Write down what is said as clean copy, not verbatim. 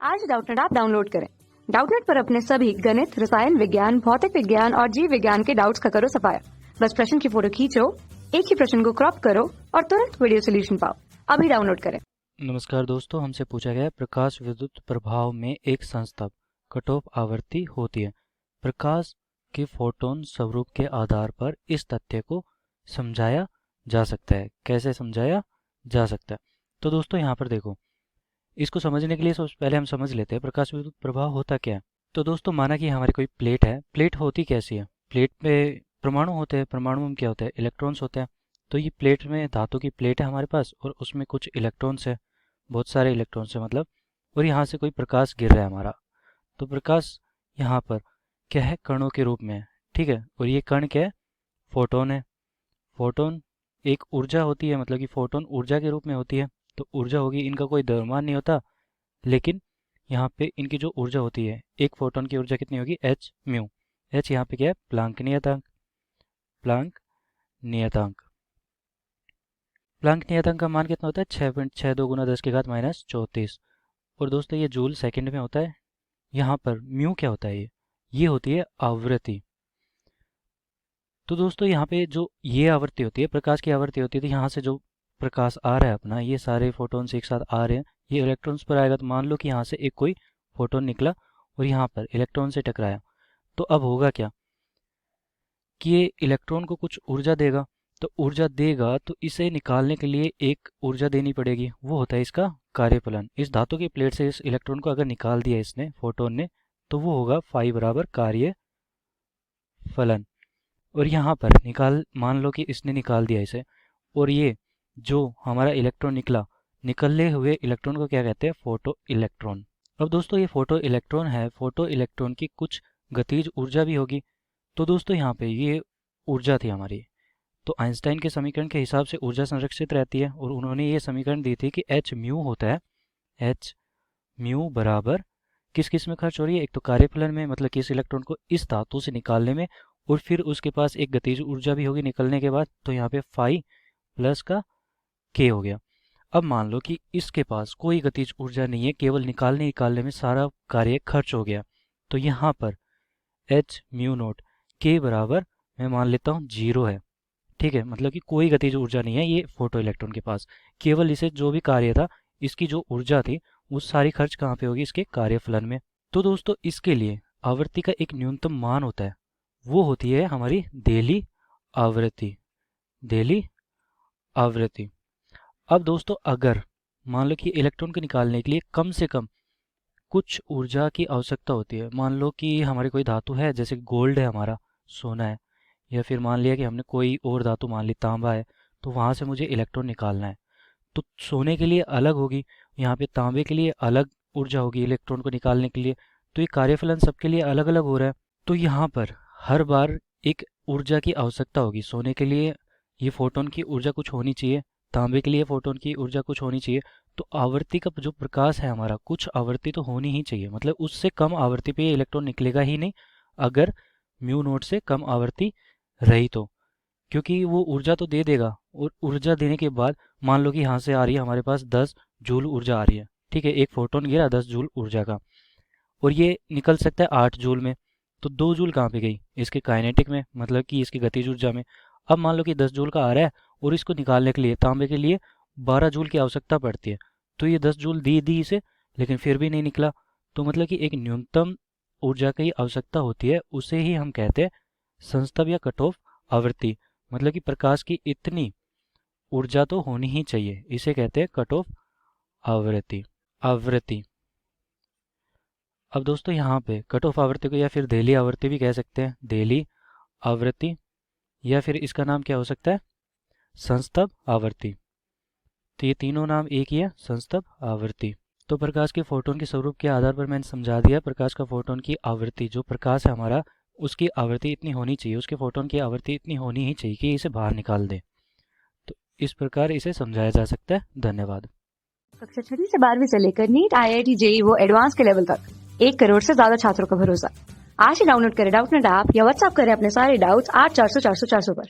आज Doubtnut app download करें। Doubtnut पर अपने सभी गणित, रसायन विज्ञान, भौतिक विज्ञान और जीव विज्ञान के डाउट्स का करो सफाया। बस प्रश्न की फोटो खींचो, एक ही प्रश्न को क्रॉप करो और तुरंत वीडियो सोल्यूशन पाओ। अभी डाउनलोड करें। नमस्कार दोस्तों, हमसे पूछा गया है प्रकाश विद्युत प्रभाव में एक संस्तभ कट ऑफ आवृत्ति होती है। प्रकाश के फोटोन स्वरूप के आधार पर इस तथ्य को समझाया जा सकता है। कैसे समझाया जा सकता है? तो दोस्तों यहाँ पर देखो, इसको समझने के लिए सबसे पहले हम समझ लेते हैं प्रकाश विद्युत प्रभाव होता क्या है। तो दोस्तों माना कि हमारी कोई प्लेट है। प्लेट होती कैसी है? प्लेट पे परमाणु होते हैं। परमाणु में क्या होता है? इलेक्ट्रॉन्स होते हैं। तो ये प्लेट में धातु की प्लेट है हमारे पास और उसमें कुछ इलेक्ट्रॉन्स है, बहुत सारे इलेक्ट्रॉन्स है मतलब, और यहाँ से कोई प्रकाश गिर रहा है हमारा। तो प्रकाश यहाँ पर क्या है? कणों के रूप में है, ठीक है। और ये कण क्या है? फोटोन है। फोटोन एक ऊर्जा होती है, मतलब कि फोटोन ऊर्जा के रूप में होती है। तो ऊर्जा होगी, इनका कोई द्रव्यमान नहीं होता, लेकिन यहाँ पे इनकी जो ऊर्जा होती है, एक फोटोन की ऊर्जा कितनी होगी? H mu. एच यहाँ पे क्या है? प्लांक नियतांक। प्लांक नियतांक। प्लांक नियतांक का मान कितना होता है? 6.62 गुना 10 की घात -34। और दोस्तों ये जूल सेकंड में होता है। यहाँ पर म्यू क्या होता है? ये होती है आवृत्ति। तो दोस्तों यहाँ पे जो ये आवृत्ति होती है, प्रकाश की आवृत्ति होती है, तो यहाँ से जो प्रकाश आ रहा है अपना, ये सारे फोटोन्स एक साथ आ रहे हैं, ये इलेक्ट्रॉन्स पर आएगा। तो मान लो कि यहाँ से एक कोई फोटोन निकला और यहाँ पर इलेक्ट्रॉन से टकराया। तो अब होगा क्या कि ये इलेक्ट्रॉन को कुछ ऊर्जा देगा। तो ऊर्जा देगा तो इसे निकालने के लिए एक ऊर्जा देनी पड़ेगी, वो होता है इसका कार्यफलन। इस धातु की प्लेट से इस इलेक्ट्रॉन को अगर निकाल दिया इसने, फोटोन ने, तो वो होगा फाई बराबर कार्यफलन। और यहाँ पर मान लो कि इसने निकाल दिया इसे, और ये जो हमारा इलेक्ट्रॉन निकला, निकलने हुए इलेक्ट्रॉन को क्या कहते हैं? Photo electron. अब दोस्तों ये फोटो इलेक्ट्रॉन है, फोटो इलेक्ट्रॉन की कुछ गतिज ऊर्जा भी होगी। तो दोस्तों यहाँ पे ये ऊर्जा थी हमारी। तो आइंस्टाइन के समीकरण के हिसाब से ऊर्जा संरक्षित रहती है, और उन्होंने ये समीकरण दी थी कि एच म्यू होता है। एच म्यू बराबर किस किस में खर्च हो रही है? एक तो कार्यफलन में, मतलब कि इस इलेक्ट्रॉन को इस धातु से निकालने में, और फिर उसके पास एक गतिज ऊर्जा भी होगी निकलने के बाद। तो यहाँ पे फाई प्लस का के हो गया। अब मान लो कि इसके पास कोई गतिज ऊर्जा नहीं है, केवल निकालने में सारा कार्य खर्च हो गया। तो यहाँ पर एच म्यू नोट के बराबर मैं मान लेता हूँ 0 है, ठीक है। मतलब कि कोई गतिज ऊर्जा नहीं है ये फोटो इलेक्ट्रॉन के पास, केवल इसे जो भी कार्य था, इसकी जो ऊर्जा थी, वो सारी खर्च कहाँ पे होगी? इसके कार्यफलन में। तो दोस्तों इसके लिए आवृत्ति का एक न्यूनतम मान होता है, वो होती है हमारी देली आवृत्ति। देली आवृत्ति। अब दोस्तों अगर मान लो कि इलेक्ट्रॉन को निकालने के लिए कम से कम कुछ ऊर्जा की आवश्यकता होती है। मान लो कि हमारी कोई धातु है, जैसे गोल्ड है, हमारा सोना है, या फिर मान लिया कि हमने कोई और धातु, मान ली तांबा है, तो वहाँ से मुझे इलेक्ट्रॉन निकालना है। तो सोने के लिए अलग होगी, यहाँ पे तांबे के लिए अलग ऊर्जा होगी इलेक्ट्रॉन को निकालने के लिए। तो ये कार्यफलन सबके लिए अलग अलग हो रहा है। तो यहाँ पर हर बार एक ऊर्जा की आवश्यकता होगी। सोने के लिए ये फोटोन की ऊर्जा कुछ होनी चाहिए, तांबे के लिए फोटोन की ऊर्जा कुछ होनी चाहिए। तो आवृत्ति का जो प्रकाश है हमारा, कुछ आवृत्ति तो होनी ही चाहिए, मतलब उससे कम आवृत्ति पे ये इलेक्ट्रॉन निकलेगा ही नहीं अगर म्यू नोट से कम आवृत्ति रही तो, क्योंकि वो ऊर्जा तो दे देगा। और ऊर्जा देने के बाद मान लो कि यहाँ से आ रही है हमारे पास 10 जूल ऊर्जा आ रही है, ठीक है। एक फोटोन गिरा 10 जूल ऊर्जा का, और ये निकल सकता है 8 जूल में। तो 2 जूल कहाँ पे गई? इसके काइनेटिक में, मतलब कि इसकी गतिज ऊर्जा में। अब मान लो कि 10 जूल का आ रहा है, और इसको निकालने के लिए तांबे के लिए 12 जूल की आवश्यकता पड़ती है। तो ये 10 जूल दी इसे, लेकिन फिर भी नहीं निकला। तो मतलब कि एक न्यूनतम ऊर्जा की आवश्यकता होती है, उसे ही हम कहते हैं संस्तभ या कट ऑफ आवृत्ति। मतलब कि प्रकाश की इतनी ऊर्जा तो होनी ही चाहिए, इसे कहते हैं कट ऑफ आवृत्ति। आवृत्ति। अब दोस्तों यहाँ पे कट ऑफ आवृत्ति को या फिर देली आवृत्ति भी कह सकते हैं, देली आवृत्ति, या फिर इसका नाम क्या हो सकता है? संस्तभ आवृत्ति। तो ये तीनों नाम एक ही है, संस्तभ आवृत्ति। तो प्रकाश के फोटोन के स्वरूप के आधार पर मैंने समझा दिया प्रकाश का फोटोन की आवृत्ति, जो प्रकाश है हमारा, उसकी आवृत्ति इतनी होनी चाहिए, उसके फोटोन की आवृत्ति इतनी होनी ही चाहिए कि इसे बाहर निकाल दे। तो इस प्रकार इसे समझाया जा सकता है। धन्यवाद। कक्षा 6 से 12वीं से लेकर नीट, IIT, JEE वो एडवांस के लेवल तक 1 करोड़ से ज्यादा छात्रों का भरोसा। आज ही डाउनलोड करें डाउटनेट ऐप या व्हाट्सएप करें अपने सारे डाउट्स 8400 400 400 पर।